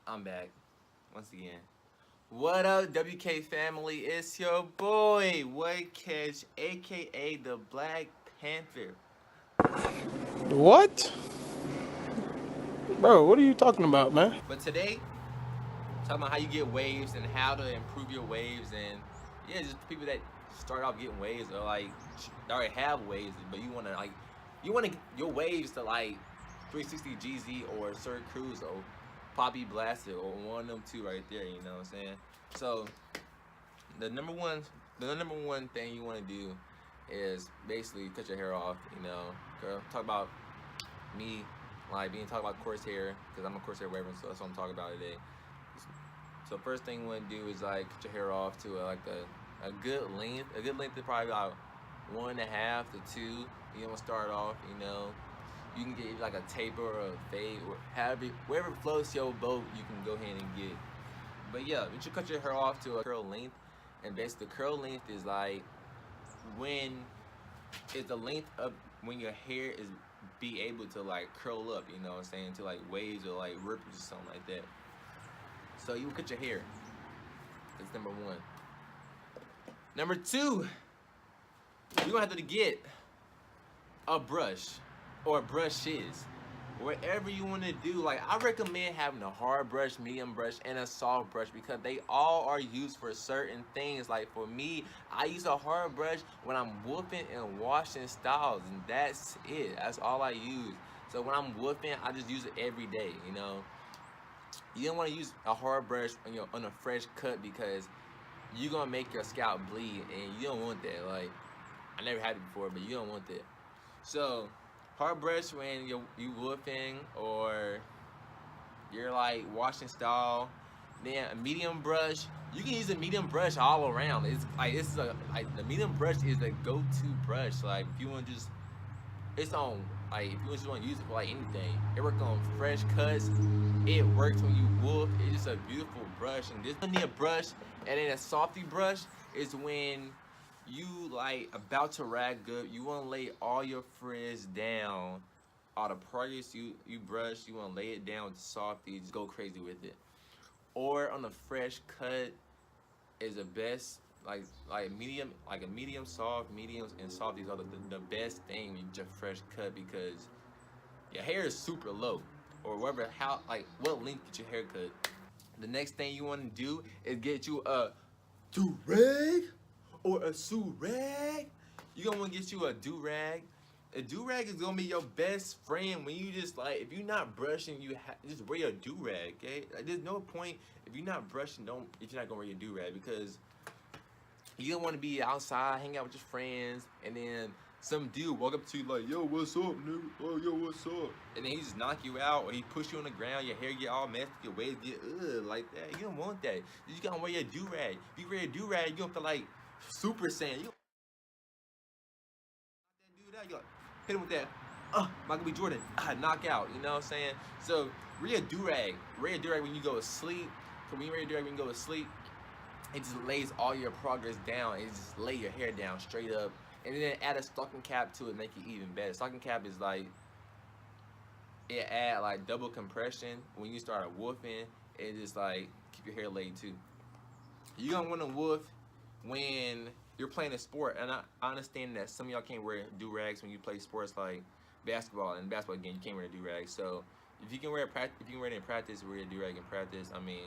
I'm back once again. What up, WK family? It's your boy, White Catch, aka the Black Panther. What? Bro, what are you talking about, man? But today, talking about how you get waves and how to improve your waves, and yeah, just people that start off getting waves or like they already have waves, but you want to your waves to like 360 GZ or Sir Cruise or Poppy Blasted or one of them two right there. You know what I'm saying? So the number one the number one thing you want to do is basically cut your hair off. Girl, talk about me like being talk about coarse hair because I'm a coarse hair wearer, so that's what I'm talking about today. So first thing you want to do is like cut your hair off to a good length. A good length is probably about 1.5 to 2. You don't want to start off. You can get like a taper or a fade or however wherever floats your boat. You can go ahead and get. But yeah, you should cut your hair off to a curl length, and basically the curl length is like when it's the length of when your hair is be able to like curl up. You know what I'm saying, to like waves or like ripples or something like that. So you cut your hair. That's number one. Number two, you're gonna have to get a brush or brushes. Whatever you want to do, like I recommend having a hard brush, medium brush, and a soft brush because they all are used for certain things. Like for me, I use a hard brush when I'm whooping and washing styles, and that's it. That's all I use. So when I'm whooping, I just use it every day. You don't want to use a hard brush on a fresh cut because you're gonna make your scalp bleed, and you don't want that. Like I never had it before, but you don't want that. So hard brush when you woofing or you're like washing style. Then a medium brush, you can use a medium brush all around. It's like the medium brush is the go-to brush. Like if you want to just it's on like if you just want to use it for like anything. It works on fresh cuts. It works when you woof. It's just a beautiful brush. And this one need a brush, and then a softy brush is when you like about to rag good. You want to lay all your frizz down. All the progress you brush, you want to lay it down with the softy. Just go crazy with it. Or on a fresh cut is the best. Like medium, like a medium soft, mediums and softies are the best thing when you get a fresh cut because your hair is super low or whatever how like what length get your hair cut. The next thing you want to do is get you a do rag or a sue rag. You gonna want to get you a do rag. A do rag is gonna be your best friend when you just like if you're not brushing, just wear your do rag. Okay, like, there's no point if you're not brushing. Don't if you're not gonna wear your do rag because you don't want to be outside, hang out with your friends, and then some dude walk up to you like, "Yo, what's up, nigga? Oh, yo, what's up?" And then he just knock you out, or he push you on the ground. Your hair get all messy, your waves get like that. You don't want that. You just gotta wear your do rag. If you wear a do rag, you gonna feel like Super Saiyan. You do that, you like, hit him with that. Michael B. Jordan, knock out. You know what I'm saying? So wear a do rag. Wear a do rag when you go to sleep. So when you wear a do rag when you go to sleep, it just lays all your progress down. It just lay your hair down straight up, and then add a stocking cap to it, make it even better. Stocking cap is like it add like double compression when you start woofing. It just like keep your hair laid too. You gonna want to woof when you're playing a sport, and I understand that some of y'all can't wear do rags when you play sports like basketball. And basketball game, you can't wear a do rag. So if you can wear it in practice, wear a do rag in practice. I mean,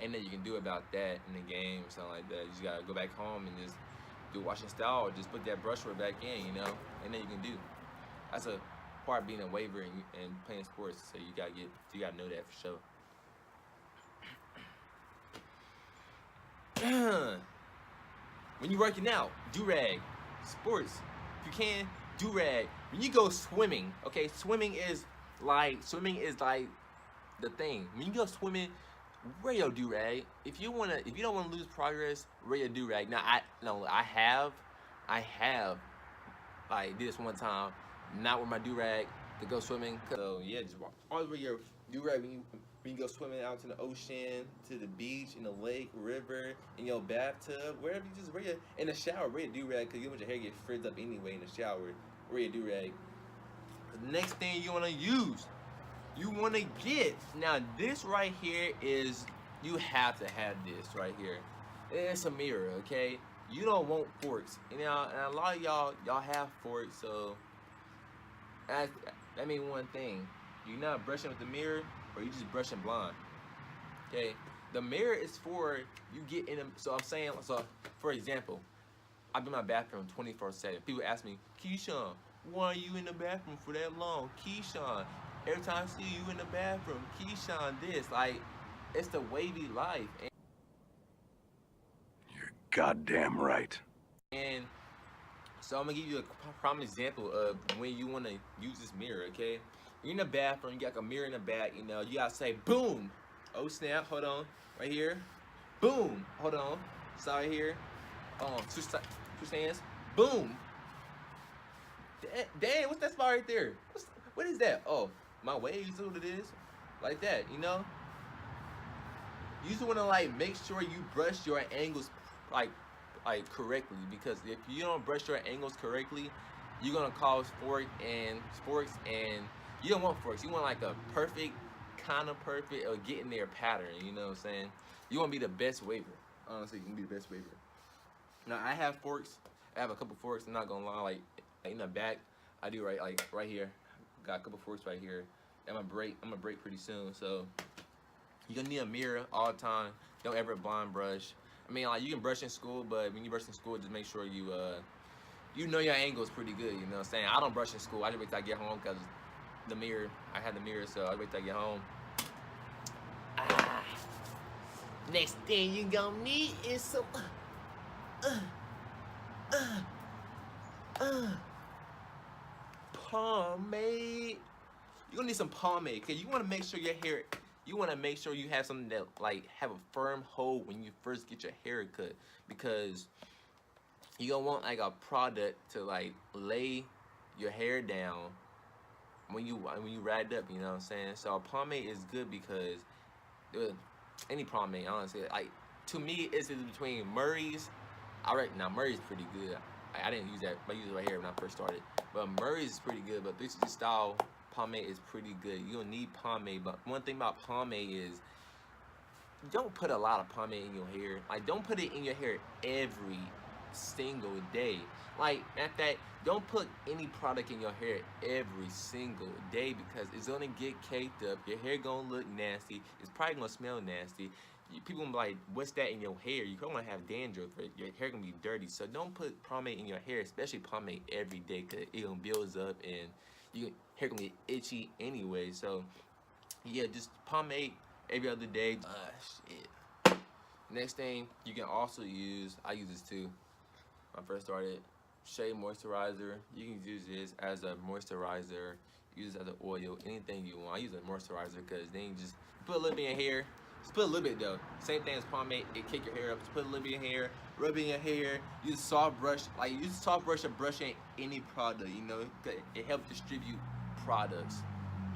ain't nothing you can do about that in the game or something like that. You just gotta go back home and just do washing style, or just put that brushwork back in. Ain't nothing you can do. That's a part of being a waiver and playing sports. So you gotta know that for sure. When you working out, do rag. Sports, if you can, do rag. When you go swimming, okay, swimming is like the thing. When you go swimming, wear your do rag. If you don't wanna lose progress, wear your do rag. Now I have like did this one time, not with my do rag to go swimming. So yeah, just always wear your do rag when you go swimming out to the ocean, to the beach, in the lake, river, in your bathtub, wherever. You just wear your in the shower, wear your do rag because you don't want your hair get frizzed up anyway in the shower. Wear your do rag. The next thing you wanna use you want to get. Now this right here is, you have to have this right here. It's a mirror, okay? You don't want forks. You know, and a lot of y'all have forks, so that means one thing. You're not brushing with the mirror, or you just brushing blind. Okay? The mirror is for you get in. So I'm saying, so for example, I'm in my bathroom 24/7. People ask me, Keyshawn, why are you in the bathroom for that long? Keyshawn, every time I see you in the bathroom, Keyshawn, this, like, it's the wavy life. You're goddamn right. And so I'm gonna give you a prime example of when you wanna use this mirror, okay? You're in the bathroom, you got a mirror in the back, you know, you gotta say, boom. Oh snap, hold on, right here. Boom, hold on, sorry here. Switch hands, boom. Damn, what's that spot right there? What is that? Oh, my waves, what it is. Like that, you know? You just wanna like make sure you brush your angles like correctly, because if you don't brush your angles correctly, you're gonna cause forks, and you don't want forks. You want like a perfect, kind of perfect, or getting there pattern, you know what I'm saying? You wanna be the best waver. Honestly, you can be the best waver. Now I have forks. I have a couple forks, I'm not gonna lie, like in the back, I do right here. Got a couple forks right here. I'm gonna break pretty soon, so you're gonna need a mirror all the time. Don't ever blind brush. I mean, like, you can brush in school, but when you brush in school, just make sure you you know your angles pretty good, you know what I'm saying? I don't brush in school. I just wait till I get home, because the mirror, I had the mirror, so I wait till I get home. Next thing you gonna need is some pomade. You're gonna need some pomade, because you wanna make sure your hair, you want to make sure you have something that like have a firm hold when you first get your hair cut, because you don't want like a product to like lay your hair down when you ride up, you know what I'm saying? So a pomade is good, because any pomade, honestly, like, to me, it's between Murray's. Now Murray's pretty good. I didn't use that, but I used it right here when I first started. But Murray's is pretty good, but 360 Style pomade is pretty good. You don't need pomade, but one thing about pomade is, don't put a lot of pomade in your hair. Like, don't put it in your hair every single day. Like, at that, don't put any product in your hair every single day, because it's gonna get caked up. Your hair gonna look nasty. It's probably gonna smell nasty. People gonna be like, what's that in your hair? You're gonna have dandruff. Your hair gonna be dirty. So don't put pomade in your hair, especially pomade every day, because it gonna build up and your hair gonna get itchy anyway. So yeah, just pomade every other day. Shit. Next thing you can also use, I use this too when I first started, Shea Moisturizer. You can use this as a moisturizer, use it as an oil, anything you want. I use a moisturizer, because then you just put a little bit in your hair. Just put a little bit though. Same thing as pomade, it kick your hair up. Just put a little bit in your hair, rub it in your hair. Use a soft brush, like use a soft brush or brushing any product, you know, it helps distribute products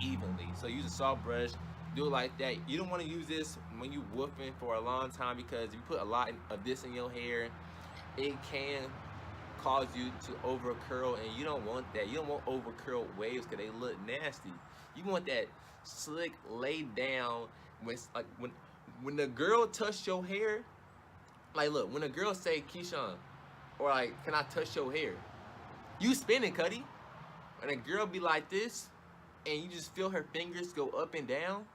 evenly. So use a soft brush, do it like that. You don't want to use this when you woofing for a long time, because if you put a lot of this in your hair, it can cause you to over curl, and you don't want that. You don't want over curled waves, because they look nasty. You want that slick, laid down. When the girl touch your hair, like, look, when a girl say, Keyshawn, or like, can I touch your hair? You spinning, Cuddy. And a girl be like this, and you just feel her fingers go up and down,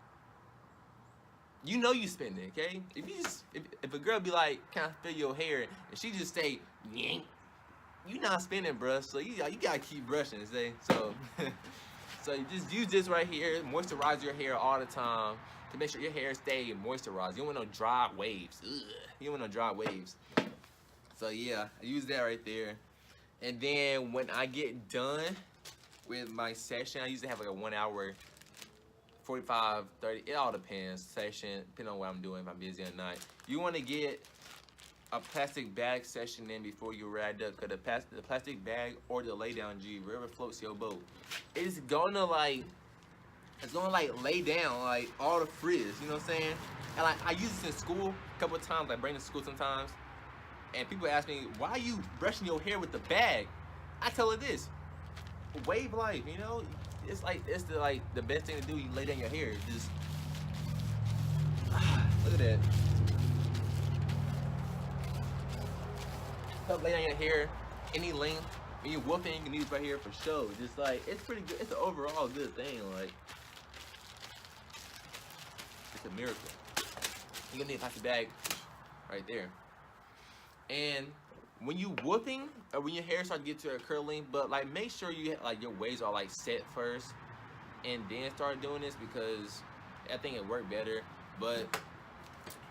you know you spinning, okay? If a girl be like, can I feel your hair? And she just say, yank, you not spinning, bruh. So you gotta keep brushing, say. So so you just use this right here, moisturize your hair all the time to make sure your hair stay moisturized. You don't want no dry waves. Ugh. You don't want no dry waves. So yeah, I use that right there. And then when I get done with my session, I usually have like a 1 hour, 45, 30, it all depends, session, depending on what I'm doing, if I'm busy or not. You want to get a plastic bag session in before you ride up, because the plastic bag or the lay down G, wherever floats your boat, it's gonna lay down like all the frizz, you know what I'm saying? And like, I use this in school a couple of times, like bring it to school sometimes, and people ask me, why are you brushing your hair with the bag? I tell her this, wave life, you know? it's the best thing to do. You lay down your hair. Just look at that. Help lay down your hair any length. When you're whooping, you can use right here for show. Just like it's pretty good. It's an overall good thing. Like it's a miracle. You're gonna need a plastic bag right there. And when you whooping or when your hair starts to get to a curling, but like make sure you like your waves are like set first, and then start doing this because I think it worked better. But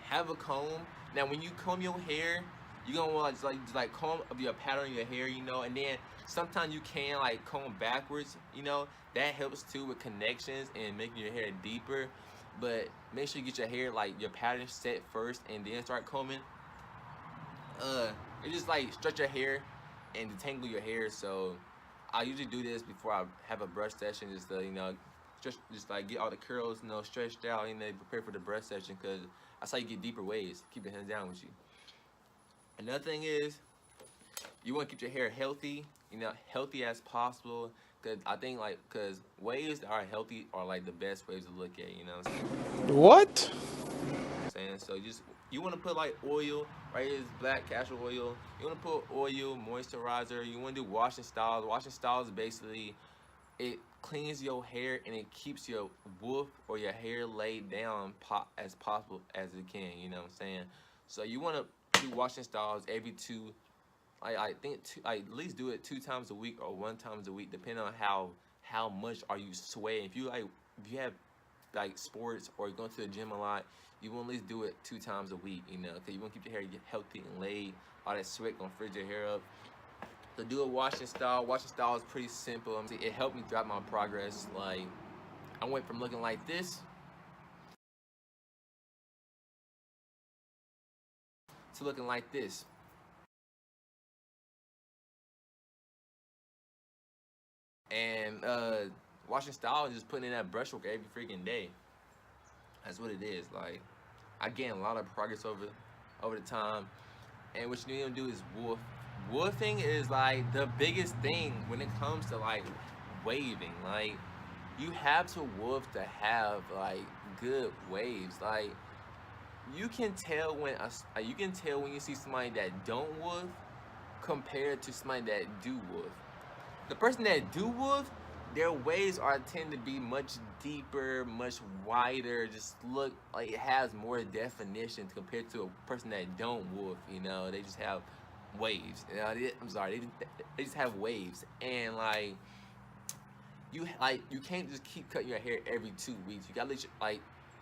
have a comb. Now when you comb your hair, you're gonna want to like comb up your pattern of your hair, you know, and then sometimes you can like comb backwards, you know, that helps too with connections and making your hair deeper. But make sure you get your hair like your pattern set first and then start combing. It just like stretch your hair and detangle your hair. So I usually do this before I have a brush session, just to, you know, just like get all the curls, you know, stretched out, and then prepare for the brush session, because that's how you get deeper waves. Keep your hands down with you. Another thing is you want to keep your hair healthy, you know, healthy as possible. Cause I think cause waves that are healthy are like the best waves to look at, you know what I'm saying? What? So you want to put like oil, right? It's black castor oil. You want to put oil, moisturizer. You want to do washing styles. Washing styles basically, it cleans your hair and it keeps your woof or your hair laid down as possible as it can, you know what I'm saying? So you want to do washing styles every I think at least do it 2 times a week or 1 time a week, depending on how much are you sweating. If you have like sports or you're going to the gym a lot, you want to at least do it 2 times a week, you know, because you want to keep your hair healthy and laid. All that sweat gonna frizz your hair up. So do a washing style. Washing style is pretty simple. It helped me throughout my progress. Like I went from looking like this to looking like this. And washing style is just putting in that brushwork every freaking day. That's what it is. Like I gained a lot of progress over the time. And what you need to do is woof. Woofing is like the biggest thing when it comes to like waving. Like you have to woof to have like good waves. Like you can tell when you see somebody that don't woof compared to somebody that do woof. The person that do woof, their waves tend to be much deeper, much wider, just look like it has more definition compared to a person that don't woof, you know. They just have waves. You know, they just have waves. And like you can't just keep cutting your hair every 2 weeks. You gotta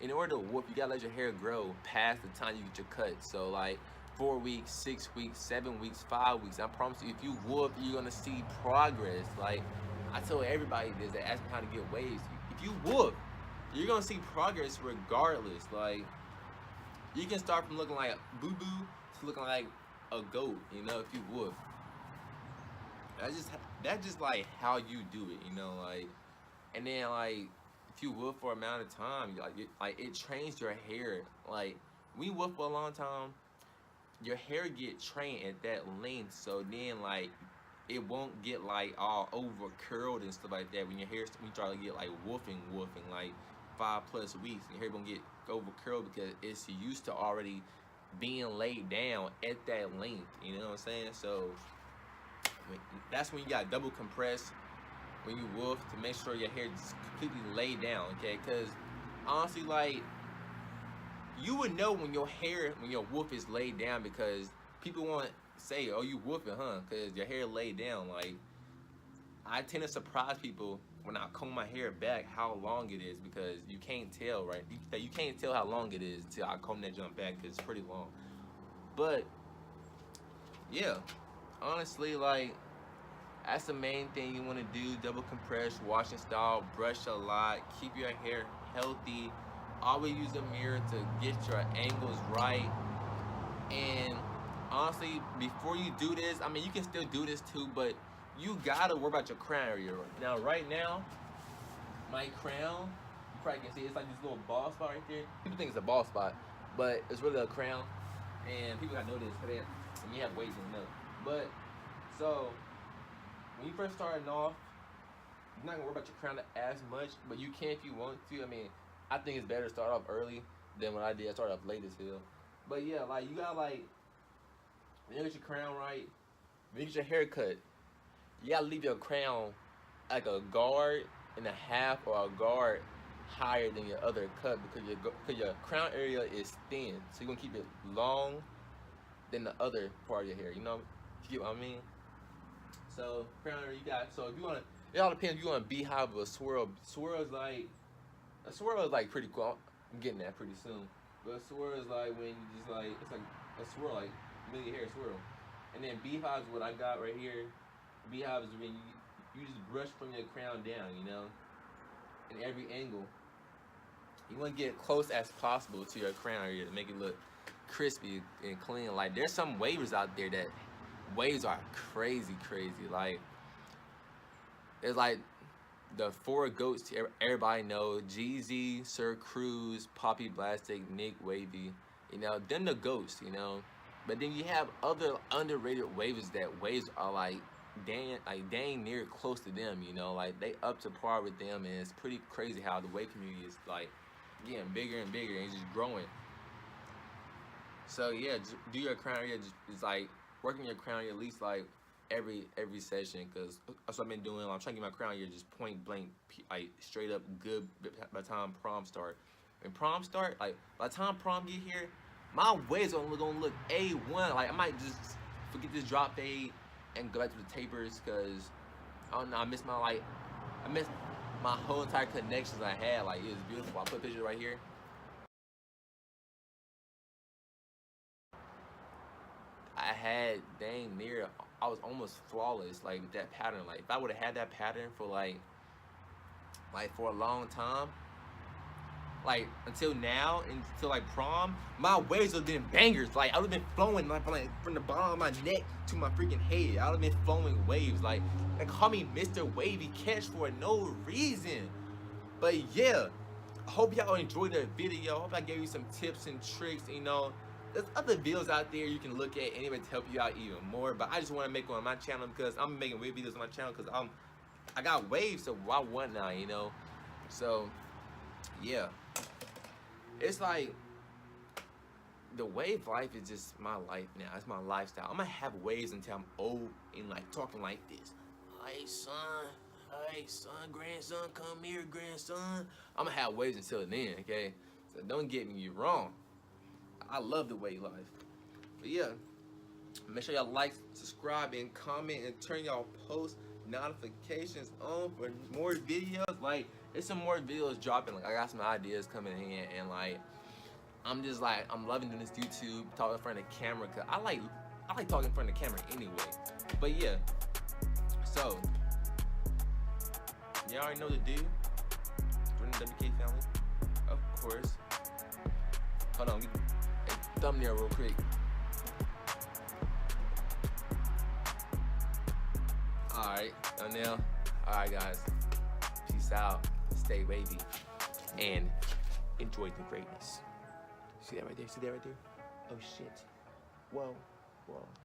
in order to woof, you gotta let your hair grow past the time you get your cut. So like 4 weeks, 6 weeks, 7 weeks, 5 weeks. I promise you, if you woof, you're gonna see progress. Like I tell everybody this that ask me how to get waves. If you woof, you're gonna see progress regardless. Like you can start from looking like a boo-boo to looking like a goat, you know, if you woof. That's just like how you do it, you know, like. And then like if you woof for an amount of time, it trains your hair. Like when you woof for a long time, your hair get trained at that length, so then like it won't get like all over curled and stuff like that. When you try to get like woofing like 5+ weeks, your hair won't get over curled because it's used to already being laid down at that length. You know what I'm saying? So that's when you got double compress when you woof to make sure your hair is completely laid down. Okay, because honestly, like you would know when your woof is laid down, because people won't say, "Oh, you woofing, huh?" Because your hair laid down. Like I tend to surprise people when I comb my hair back how long it is, because you can't tell, right? You can't tell how long it is till I comb that jump back, because it's pretty long. But yeah, honestly, like that's the main thing you want to do. Double compress, washing style, brush a lot, keep your hair healthy. Always use a mirror to get your angles right. And honestly, before you do this, I mean, you can still do this too, but you gotta worry about your crown area. Now, right now, my crown, you probably can see it's like this little bald spot right there. People think it's a bald spot, but it's really a crown. And people gotta know this, because when you have waves, you know. But so when you first starting off, you're not gonna worry about your crown as much, but you can if you want to. I mean, I think it's better to start off early than what I did. I started off late as hell. But yeah, like you got like, when you get your crown right, when you get your hair cut, you gotta leave your crown like a guard and a half or a guard higher than your other cut because your crown area is thin, so you're gonna keep it long than the other part of your hair. You know, you get what I mean? So crown area you got. So if you wanna, it all depends if you want a beehive or a swirl. Swirl is like pretty cool. I'm getting that pretty soon. But a swirl is like when you just like, it's like a swirl, like mini hair swirl. And then beehives, what I got right here, beehives is when you just brush from your crown down, you know, in every angle. You want to get close as possible to your crown area to make it look crispy and clean. Like there's some wavers out there that waves are crazy. Like it's like the four goats everybody know: Jeezy, Sir Cruz, Poppy Blastic, Nick Wavy. You know, them the ghosts. You know, but then you have other underrated wavers that waves are like dang near close to them. You know, like they up to par with them, and it's pretty crazy how the wave community is like getting bigger and bigger and it's just growing. So yeah, just do your crown area. Just like working your crown area at least like every session, because that's what I've been doing. I'm trying to get my crown area just point blank, like straight up good by the time prom start. When prom start, like by the time prom get here, my waves gonna look A1. Like I might just forget this drop fade and go back to the tapers, because I don't know, I missed my whole entire connections I had. Like it was beautiful. I put a picture right here. I had dang near, I was almost flawless like with that pattern. Like if I would have had that pattern for like for a long time, like until now, until like prom, my waves would have been bangers. Like I would have been flowing like from the bottom of my neck to my freaking head. I would have been flowing waves. Like call me Mr. Wavy Catch for no reason. But yeah, I hope y'all enjoyed the video. I hope I gave you some tips and tricks. You know, there's other videos out there you can look at anyway to help you out even more. But I just want to make one on my channel because I'm making wave videos on my channel because I got waves, so why want now, you know? So yeah, it's like the wave life is just my life now. It's my lifestyle. I'm gonna have waves until I'm old and like talking like this. Hey son, grandson, come here, grandson. I'm gonna have waves until then, okay? So don't get me wrong. I love the wave life. But yeah, make sure y'all like, subscribe, and comment, and turn y'all post notifications on for more videos. Like, there's some more videos dropping. Like, I got some ideas coming in, and like, I'm just like, I'm loving doing this YouTube, talking in front of the camera, cause I like talking in front of the camera anyway. But yeah, so y'all already know what to do. Join the WK family, of course. Hold on, get a thumbnail real quick. Alright, thumbnail. Alright guys, peace out, stay wavy, and enjoy the greatness. See that right there? See that right there? Oh shit. Whoa.